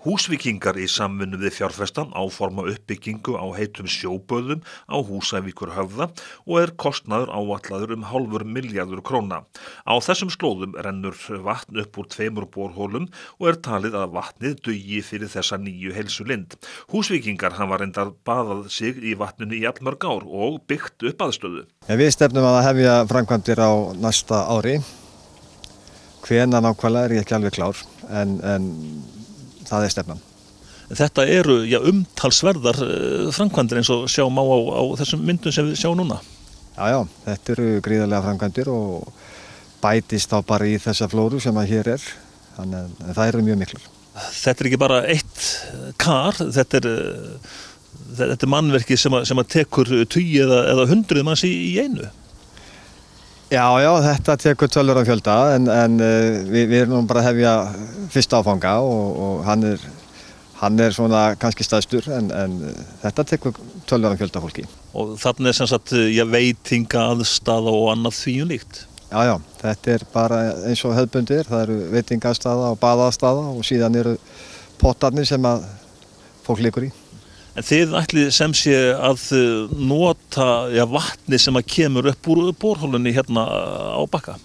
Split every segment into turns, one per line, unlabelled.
Húsvíkingar í samvinnu við fjárfesta áforma uppbyggingu á heitum sjóböðum á Húsavíkurhöfða og kostnaður áætlaður ½ milljarður króna. Á þessum slóðum rennur vatn upp úr 2 borholum og talið að vatnið dugi fyrir þessa nýju heilsulind. Húsvíkingar hafa reyndar baðað sig í vatninu í allmörg ár og byggt upp aðstöðu.
Við stefnum að hefja framkvæmdir á næsta ári. Hvenær nákvæmlega ég ekki alveg klár, en það stefnan.
Þetta eru umtalsverðar framkvæmdir eins og sjá má á þessum myndum sem við sjáum núna.
Já, þetta eru gríðarlega framkvæmdir og bætist þá bara í þessa flóru sem að hér þannig að það eru mjög miklar.
Þetta ekki bara eitt kar, þetta er mannverki sem að tekur tugi eða hundruð manns í einu.
Já, þetta tekur töluverðan fjölda en við erum nú bara að hefja fyrsta áfanga og hann er svona kannski stærstur en þetta tekur töluverðan fjölda fólki.
Og þarna sem sagt veitingaaðstaða og annað því líkt.
Já, þetta er bara eins og hefðbundir, það eru veitingaaðstaða og baðaðstaða og síðan eru pottarnir sem að fólk leikur í.
En þið ætlið sem sé að nota vatni sem að kemur upp úr borholunni hérna á Bakka?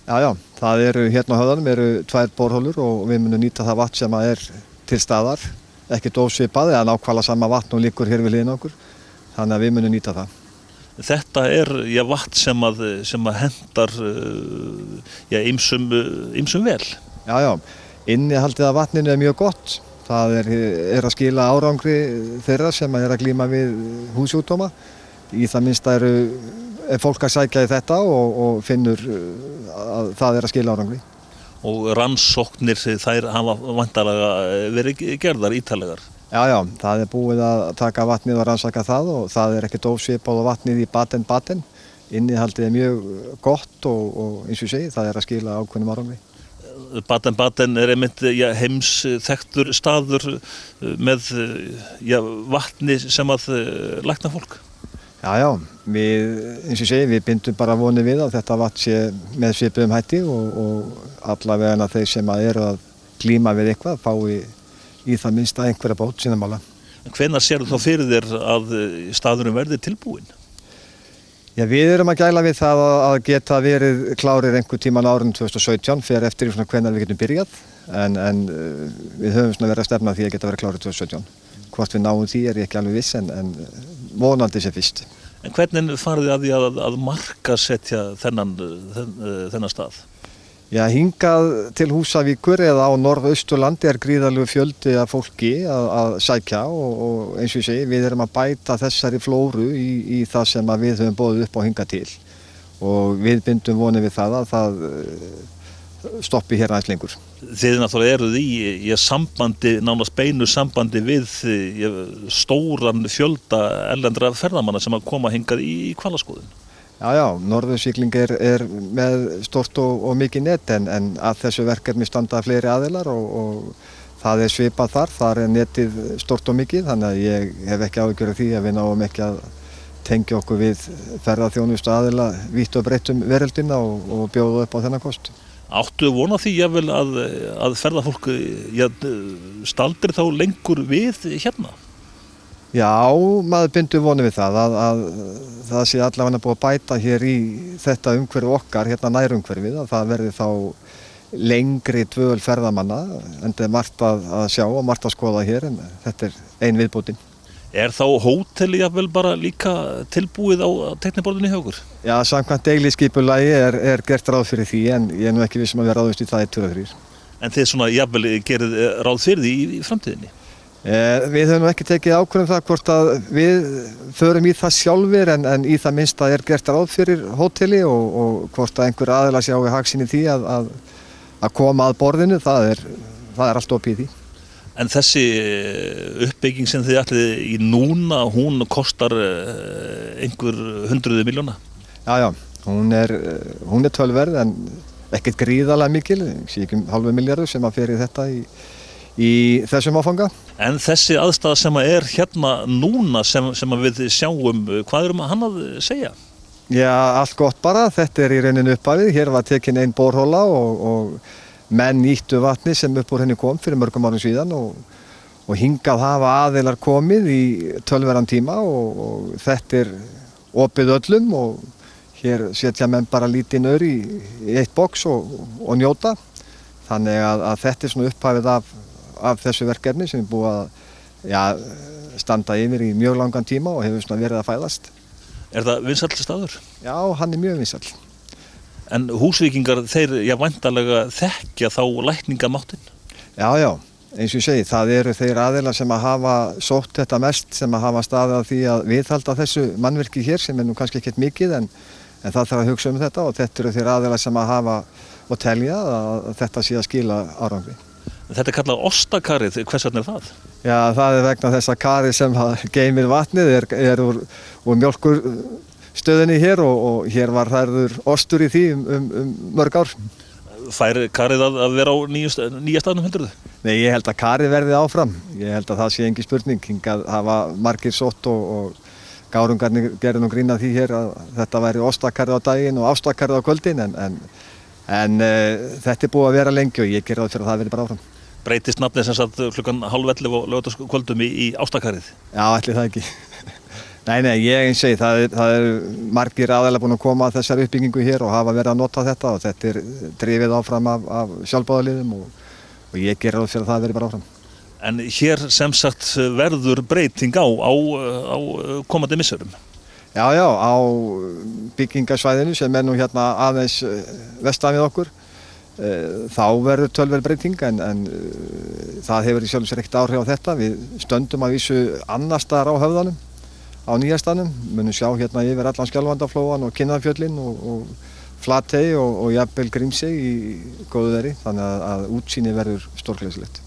Já, það eru hérna á höfðanum 2 borholur og við munum nýta það vatn sem að til staðar, ekkert ósvipað eða nákvæmlega sama vatn og liggur hér við hliðina okkur, þannig að við munum nýta það.
Þetta vatn sem að hendar ýmsum vel?
Já, innihaldið af vatninu mjög gott. Það er að skila árangri þeirra sem að glíma við húðsjúkdóma. Í það minnsta er fólk að sækja í þetta og finnur að það að skila árangri.
Og rannsóknir þær hafa væntanlega verið gerðar ítarlegar?
Já, það er búið að taka vatnið og rannsaka það og það ekkert ósvipað á vatnið í Baden-Baden. Innihaldið mjög gott og eins og ég segi, það að skila ákveðnum árangri.
Baden-Baden einmitt heimsþekktur staður með vatni sem að lækna fólk.
Já, eins og ég segi, við bindum bara vonir við að þetta vatn sé með svipuðum hætti og allavega þeir sem eru að glíma við eitthvað fái í það minnsta einhverja bót sína mála.
Hvenær sérðu þá fyrir þér að staðurinn verði tilbúinn?
Já, við erum að gæla við það að geta verið klárir einhver tíman árið 2017 fyrir eftir hvenær við getum byrjað en við höfum verið að stefna því að geta verið klárir 2017. Hvort við náum því ég ekki alveg viss en vonandi sem fyrst.
En hvernig farið þið að því að markasetja þennan stað?
Já, hingað til Húsavíkur eða á Norðausturlandi gríðarlegur fjöldi af fólki að sækja og eins og ég segi, við erum að bæta þessari flóru í það sem við höfum boðið upp á hingað til og við bindum vonir við það að það stoppi hér aðeins lengur.
Þið náttúrulega eruð í sambandi, nánast beinu sambandi við stóran fjölda erlendra ferðamanna sem að koma hingað í hvalaskoðun.
Já, Norðursigling með stórt og mikið net en að þessu verkefni standa fleiri aðilar og það svipað þar netið stórt og mikið þannig að ég hef ekki áhyggjur af því að við náum ekki að tengja okkur við ferðaþjónustu aðila vítt og breytt veröldina og bjóða upp á þennan kost.
Áttu vona því jafnvel að ferðafólk staldri þá lengur við hérna?
Já, maður bindur vonir við það að það sé allavega búið að bæta hér í þetta umhverfi okkar, hérna nærumhverfið, að það verði þá lengri dvöl ferðamanna en það margt að sjá og margt að skoða hér en þetta ein viðbótin.
Þá hóteli jafnvel bara líka tilbúið á teikniborðinu hjá okkur? Já,
samkvæmt deiliskipulagi gert ráð fyrir því en ég nú ekki vissum að vera ráðist í það 1, 2 og 3.
En þið svona jafnvel gerið ráð fyrir því í framtíðinni?
Við höfum ekki tekið ákvörðun það hvort að við förum í það sjálfir en í það minnsta gert ráð fyrir hóteli og hvort að einhver aðila sjái hag sinn í því að koma að borðinu, það er allt opið í því.
En þessi uppbygging sem þið ætlið í núna, hún kostar einhver 100 milljóna?
Já, hún er töluverð en ekkert gríðarlega mikil, sé ekki ½ milljarður sem að fer í þetta í þessum áfanga.
En þessi aðstæða sem hérna núna sem við sjáum, hvað hann að segja?
Já, allt gott bara, þetta í rauninu upphafið, hér var tekin ein borhola og menn nýttu vatni sem upp úr henni kom fyrir mörgum árum síðan og og hingað hafa aðilar komið í tölverðan tíma og þetta opið öllum og hér setja menn bara lítinn aur í eitt box og njóta. Þannig að þetta svona upphafið af þessu verkefni sem búið að standa yfir í mjög langan tíma og hefur svona verið að fæðast.
Er það vinsæll staður?
Já, hann mjög vinsæll.
En Húsvíkingar, þeir væntanlega þekkja þá lækningamáttinn?
Já, eins og ég segi, það eru þeir aðilar sem að hafa sótt þetta mest, sem að hafa staðið að því að viðhalda þessu mannvirki hér, sem nú kannski ekkert mikið, en það þarf að hugsa þetta og þetta eru þeir aðilar sem að hafa og telja að þetta sé að skila árangri.
Þetta kallað ostakarið, hvers vegna það?
Já, það vegna þess að karið sem geymir vatnið er úr mjólkurstöðinni hér og hér var hærður ostur í því mörg ár.
Fær karið að vera á nýja staðnum, heldurðu?
Nei, ég held að karið verði áfram. Ég held að það sé engin spurning. Hingað hafa margir sótt og gárungarnir gerðu nú grín að því hér að þetta væri ostakarið á daginn og ástakarið á kvöldin en þetta búið að vera lengi og ég geri ráð fyrir að það verði bara áfram.
Breytist nafnið sem sagt klukkan 10:30 á laugardagskvöldum í ástakarið?
Já, ætli það ekki. Nei, ég segi, það er margir aðeins búin að koma að þessari uppbyggingu hér og hafa verið að nota þetta og þetta drifið áfram af sjálfboðaliðum og ég geri ráð fyrir að það verði bara áfram.
En hér sem sagt verður breyting á komandi misserum?
Já, á byggingasvæðinu sem nú hérna aðeins vestan við okkur. Þá verður töluverð breyting en það hefur í sjálfu sér ekkert áhrif á þetta. Við stöndum að vísu annars staðar á höfðanum, á nýjastanum. Munum sjá hérna yfir allan Skjálfandaflóann og Kinnafjöllin og Flatey og jafnvel Grímsey í góðu veðri. Þannig að útsýni verður stórglæsilegt.